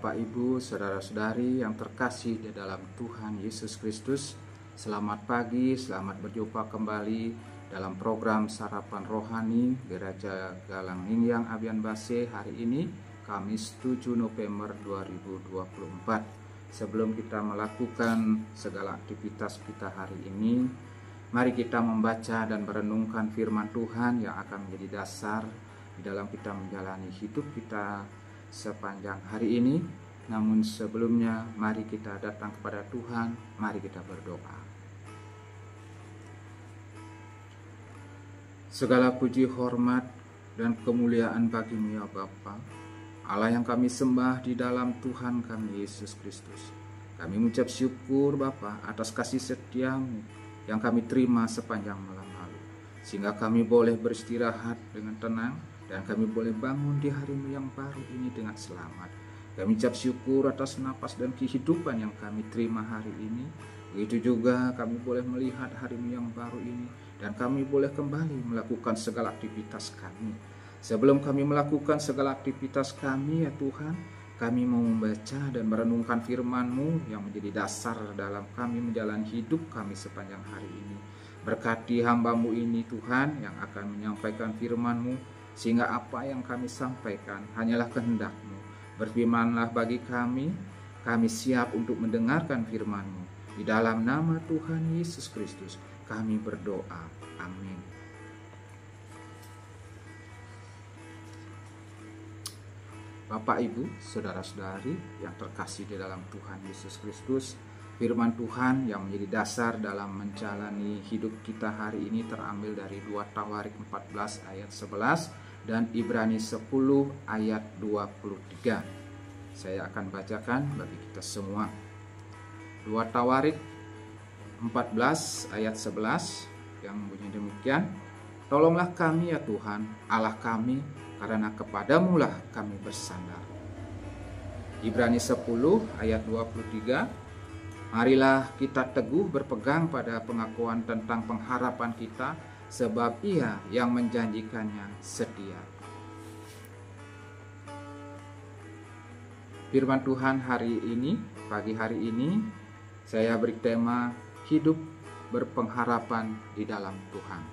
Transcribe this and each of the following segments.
Bapak, Ibu, saudara-saudari yang terkasih di dalam Tuhan Yesus Kristus, selamat pagi, selamat berjumpa kembali dalam program Sarapan Rohani Gereja Galang Ningyang Abian Base hari ini, Kamis 7 November 2024. Sebelum kita melakukan segala aktivitas kita hari ini, mari kita membaca dan merenungkan firman Tuhan yang akan menjadi dasar di dalam kita menjalani hidup kita sepanjang hari ini. Namun sebelumnya, mari kita datang kepada Tuhan, mari kita berdoa. Segala puji, hormat, dan kemuliaan bagi-Mu ya Bapa, Allah yang kami sembah di dalam Tuhan kami Yesus Kristus. Kami mengucap syukur Bapa atas kasih setia-Mu yang kami terima sepanjang malam lalu, sehingga kami boleh beristirahat dengan tenang dan kami boleh bangun di hari-Mu yang baru ini dengan selamat. Kami ucap syukur atas napas dan kehidupan yang kami terima hari ini. Begitu juga kami boleh melihat hari-Mu yang baru ini dan kami boleh kembali melakukan segala aktivitas kami. Sebelum kami melakukan segala aktivitas kami ya Tuhan, kami mau membaca dan merenungkan firman-Mu yang menjadi dasar dalam kami menjalani hidup kami sepanjang hari ini. Berkati hamba-Mu ini Tuhan yang akan menyampaikan firman-Mu, sehingga apa yang kami sampaikan hanyalah kehendak-Mu. Berfirmanlah bagi kami siap untuk mendengarkan firman-Mu. Di dalam nama Tuhan Yesus Kristus kami berdoa. Amin. Bapak, Ibu, saudara-saudari yang terkasih di dalam Tuhan Yesus Kristus, firman Tuhan yang menjadi dasar dalam menjalani hidup kita hari ini terambil dari 2 Tawarik 14 ayat 11 dan Ibrani 10 ayat 23. Saya akan bacakan bagi kita semua. 2 Tawarik 14 ayat 11 yang bunyi demikian. Tolonglah kami ya Tuhan, Allah kami, karena kepadamu lah kami bersandar. Ibrani 10 ayat 23. Marilah kita teguh berpegang pada pengakuan tentang pengharapan kita, sebab Ia yang menjanjikannya setia. Firman Tuhan hari ini, pagi hari ini, saya beri tema hidup berpengharapan di dalam Tuhan.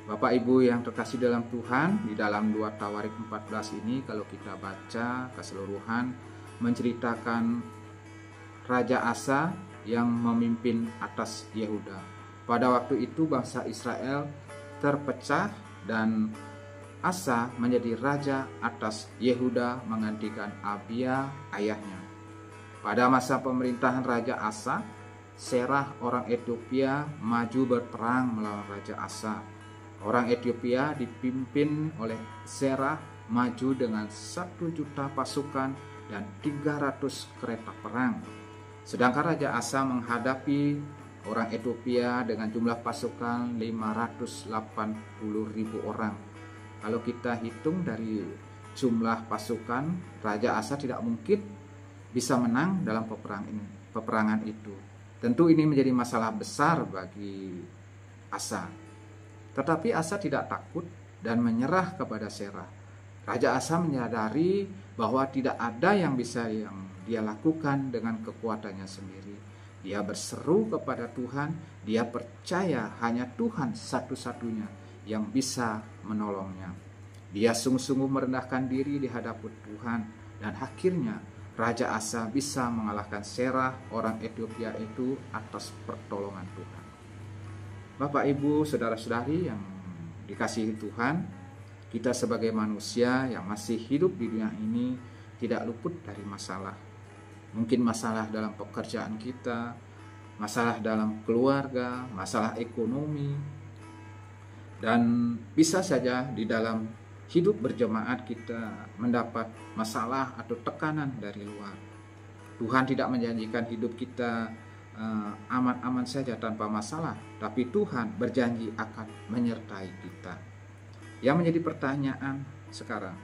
Bapak Ibu yang terkasih dalam Tuhan, di dalam 2 Tawarik 14 ini kalau kita baca keseluruhan menceritakan Raja Asa yang memimpin atas Yehuda. Pada waktu itu bangsa Israel terpecah dan Asa menjadi raja atas Yehuda menggantikan Abia ayahnya. Pada masa pemerintahan Raja Asa, Serah orang Ethiopia maju berperang melawan Raja Asa. Orang Ethiopia dipimpin oleh Serah maju dengan 1 juta pasukan dan 300 kereta perang. Sedangkan Raja Asa menghadapi orang Ethiopia dengan jumlah pasukan 580.000 orang. Kalau kita hitung dari jumlah pasukan, Raja Asa tidak mungkin bisa menang dalam peperangan itu. Tentu ini menjadi masalah besar bagi Asa. Tetapi Asa tidak takut dan menyerah kepada Serah. Raja Asa menyadari bahwa tidak ada yang bisa yang dia lakukan dengan kekuatannya sendiri. Dia berseru kepada Tuhan, dia percaya hanya Tuhan satu-satunya yang bisa menolongnya. Dia sungguh-sungguh merendahkan diri di hadapan Tuhan dan akhirnya Raja Asa bisa mengalahkan Serah orang Ethiopia itu atas pertolongan Tuhan. Bapak, Ibu, saudara-saudari yang dikasihi Tuhan, kita sebagai manusia yang masih hidup di dunia ini tidak luput dari masalah. Mungkin masalah dalam pekerjaan kita, masalah dalam keluarga, masalah ekonomi, dan bisa saja di dalam hidup berjemaat kita mendapat masalah atau tekanan dari luar. Tuhan tidak menjanjikan hidup kita aman-aman saja tanpa masalah, tapi Tuhan berjanji akan menyertai kita. Yang menjadi pertanyaan sekarang,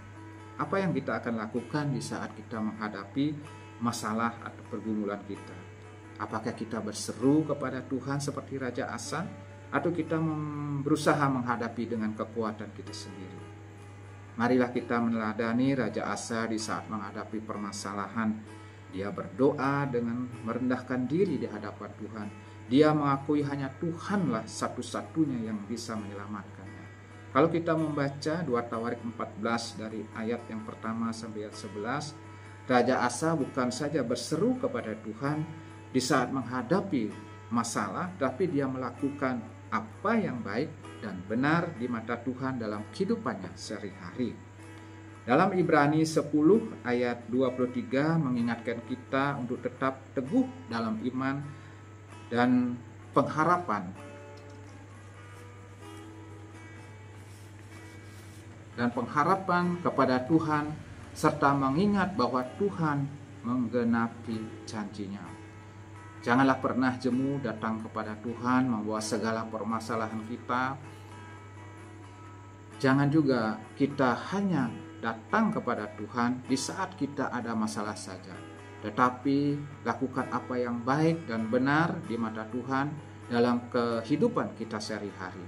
apa yang kita akan lakukan di saat kita menghadapi masalah atau pergumulan kita? Apakah kita berseru kepada Tuhan seperti Raja Asa, atau kita berusaha menghadapi dengan kekuatan kita sendiri? Marilah kita meneladani Raja Asa di saat menghadapi permasalahan. Dia berdoa dengan merendahkan diri di hadapan Tuhan. Dia mengakui hanya Tuhanlah satu-satunya yang bisa menyelamatkannya. Kalau kita membaca 2 Tawarik 14 dari ayat yang pertama sampai ayat 11, Raja Asa bukan saja berseru kepada Tuhan di saat menghadapi masalah, tapi dia melakukan apa yang baik dan benar di mata Tuhan dalam kehidupannya sehari-hari. Dalam Ibrani 10 ayat 23 mengingatkan kita untuk tetap teguh dalam iman dan pengharapan. Dan pengharapan kepada Tuhan serta mengingat bahwa Tuhan menggenapi janjinya. Janganlah pernah jemu datang kepada Tuhan membawa segala permasalahan kita. Jangan juga kita hanya datang kepada Tuhan di saat kita ada masalah saja, tetapi lakukan apa yang baik dan benar di mata Tuhan dalam kehidupan kita sehari-hari.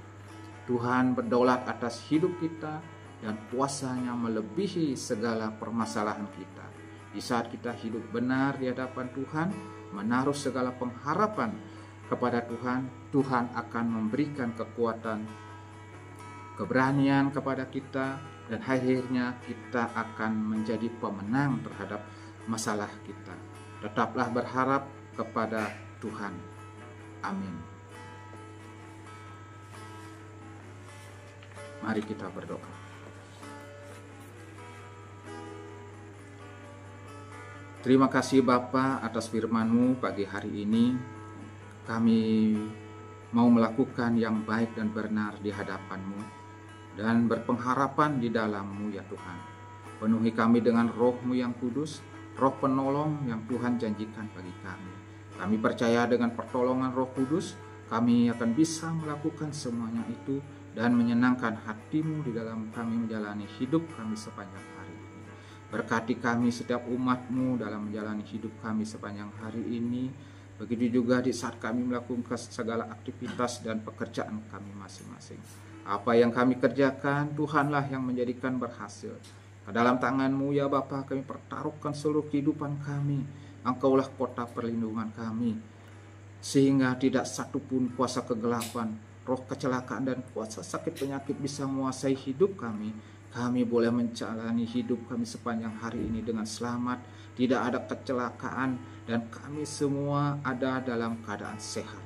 Tuhan berdaulat atas hidup kita dan kuasanya melebihi segala permasalahan kita. Di saat kita hidup benar di hadapan Tuhan, menaruh segala pengharapan kepada Tuhan, Tuhan akan memberikan kekuatan, keberanian kepada kita, dan akhirnya kita akan menjadi pemenang terhadap masalah kita. Tetaplah berharap kepada Tuhan. Amin. Mari kita berdoa. Terima kasih Bapa atas firman-Mu pagi hari ini. Kami mau melakukan yang baik dan benar di hadapan-Mu dan berpengharapan di dalam-Mu ya Tuhan. Penuhi kami dengan Roh-Mu yang kudus, Roh penolong yang Tuhan janjikan bagi kami. Kami percaya dengan pertolongan Roh Kudus, kami akan bisa melakukan semuanya itu dan menyenangkan hati-Mu di dalam kami menjalani hidup kami sepanjang hari ini. Berkati kami setiap umat-Mu dalam menjalani hidup kami sepanjang hari ini. Begitu juga di saat kami melakukan segala aktivitas dan pekerjaan kami masing-masing. Apa yang kami kerjakan, Tuhanlah yang menjadikan berhasil. Ke dalam tangan-Mu ya Bapa, kami pertaruhkan seluruh kehidupan kami. Engkaulah kota perlindungan kami, sehingga tidak satupun kuasa kegelapan, roh kecelakaan dan kuasa sakit penyakit bisa menguasai hidup kami. Kami boleh menjalani hidup kami sepanjang hari ini dengan selamat, tidak ada kecelakaan, dan kami semua ada dalam keadaan sehat.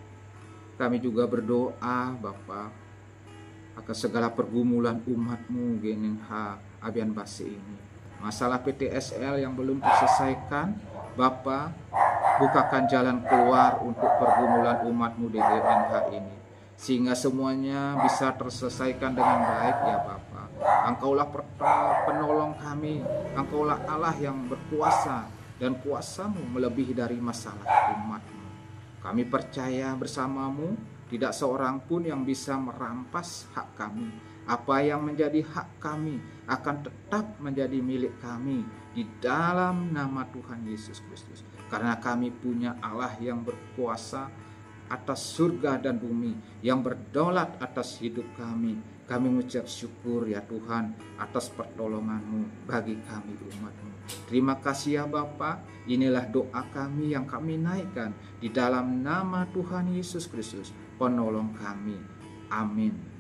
Kami juga berdoa Bapa akan segala pergumulan umat-Mu GNH Abian Base ini. Masalah PTSL yang belum diselesaikan, Bapa, bukakan jalan keluar untuk pergumulan umat-Mu di GNH ini, sehingga semuanya bisa terselesaikan dengan baik ya Bapa. Engkaulah penolong kami, Engkaulah Allah yang berkuasa, dan kuasa-Mu melebihi dari masalah umat-Mu. Kami percaya bersama-Mu, tidak seorang pun yang bisa merampas hak kami. Apa yang menjadi hak kami akan tetap menjadi milik kami di dalam nama Tuhan Yesus Kristus. Karena kami punya Allah yang berkuasa atas surga dan bumi, yang berdaulat atas hidup kami. Kami mengucap syukur ya Tuhan atas pertolongan-Mu bagi kami umat-Mu. Terima kasih ya Bapa. Inilah doa kami yang kami naikkan di dalam nama Tuhan Yesus Kristus, penolong kami. Amin.